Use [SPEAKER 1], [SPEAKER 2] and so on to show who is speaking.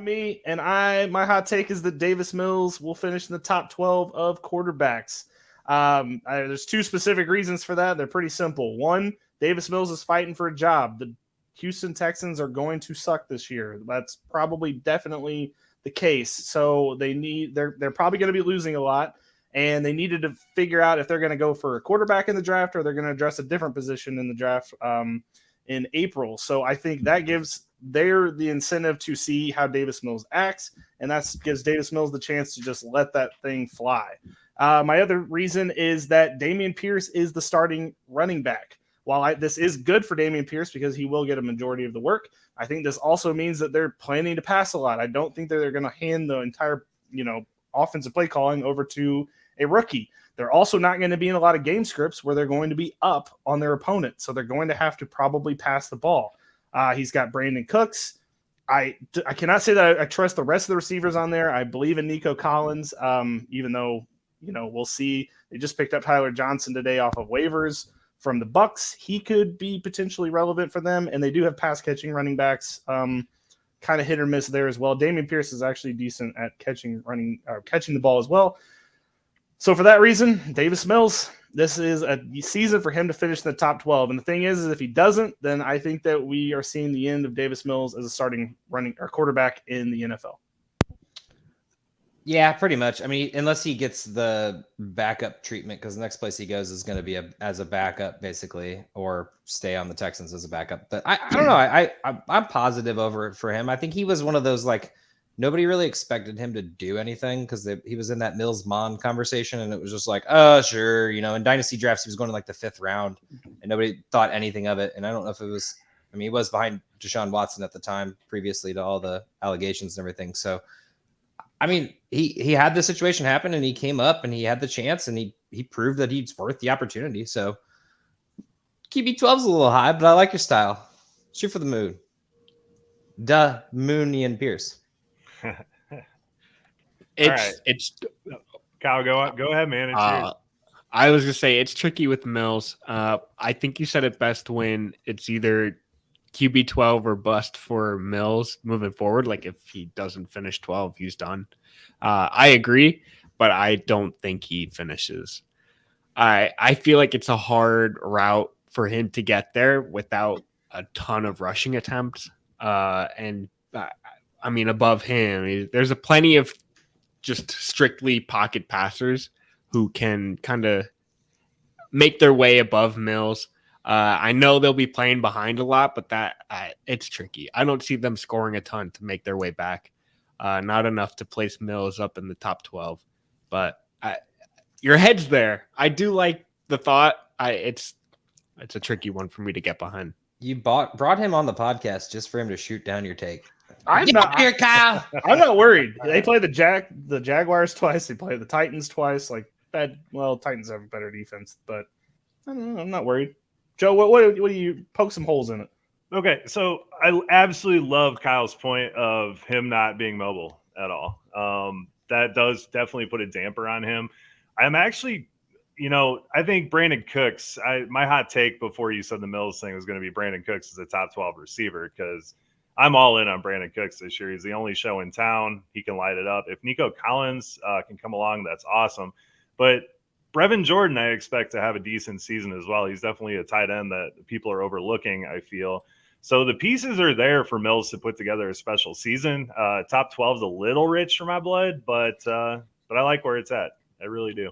[SPEAKER 1] to me, and my hot take is that Davis Mills will finish in the top 12 of quarterbacks. There's two specific reasons for that. They're pretty simple. One, Davis Mills is fighting for a job. The Houston Texans are going to suck this year. That's probably definitely the case. So they're probably going to be losing a lot, and they needed to figure out if they're going to go for a quarterback in the draft or they're going to address a different position in the draft in April. So I think that gives the incentive to see how Davis Mills acts, and that gives Davis Mills the chance to just let that thing fly. My other reason is that Dameon Pierce is the starting running back. While this is good for Dameon Pierce because he will get a majority of the work, I think this also means that they're planning to pass a lot. I don't think that they're going to hand the entire, offensive play calling over to a rookie. They're also not going to be in a lot of game scripts where they're going to be up on their opponent. So they're going to have to probably pass the ball. He's got Brandon Cooks. I cannot say that I trust the rest of the receivers on there. I believe in Nico Collins, even though, we'll see. They just picked up Tyler Johnson today off of waivers from the Bucks. He could be potentially relevant for them, and they do have pass-catching running backs, kind of hit or miss there as well. Dameon Pierce is actually decent at catching the ball as well. So for that reason, Davis Mills, this is a season for him to finish in the top 12. And the thing is if he doesn't, then I think that we are seeing the end of Davis Mills as a starting running or quarterback in the NFL.
[SPEAKER 2] Yeah, pretty much. I mean, unless he gets the backup treatment, because the next place he goes is going to be as a backup, basically, or stay on the Texans as a backup. But I don't know. I'm positive over it for him. I think he was one of those, nobody really expected him to do anything because he was in that Mills-Mon conversation, and it was just like, oh, sure. In dynasty drafts, he was going to the 5th round, and nobody thought anything of it. And I don't know if it was – he was behind Deshaun Watson at the time, previously to all the allegations and everything. So, he had the situation happen, and he came up, and he had the chance, and he proved that he's worth the opportunity. So QB12's a little high, but I like your style. Shoot for the moon. Moonian Pierce.
[SPEAKER 3] It's Kyle. Go ahead, man.
[SPEAKER 4] I was gonna say it's tricky with Mills. I think you said it best when it's either QB12 or bust for Mills moving forward. Like if he doesn't finish 12, he's done. I agree, but I don't think he finishes. I feel like it's a hard route for him to get there without a ton of rushing attempts. Above him, there's plenty of just strictly pocket passers who can kind of make their way above Mills. I know they'll be playing behind a lot, but it's tricky. I don't see them scoring a ton to make their way back. Not enough to place Mills up in the top 12. But your head's there. I do like the thought. It's a tricky one for me to get behind.
[SPEAKER 2] You brought him on the podcast just for him to shoot down your take.
[SPEAKER 1] I'm not here, Kyle. I'm not worried. They play the Jaguars twice. They play the Titans twice. Titans have a better defense, but I don't know. I'm not worried. Joe, what do you poke some holes in it?
[SPEAKER 3] Okay, so I absolutely love Kyle's point of him not being mobile at all. That does definitely put a damper on him. I'm actually, I think Brandon Cooks, my hot take before you said the Mills thing was going to be Brandon Cooks as a top 12 receiver because I'm all in on Brandon Cooks this year. He's the only show in town. He can light it up. If Nico Collins can come along, that's awesome. But Brevin Jordan, I expect to have a decent season as well. He's definitely a tight end that people are overlooking, I feel. So the pieces are there for Mills to put together a special season. Top 12 is a little rich for my blood, but I like where it's at. I really do.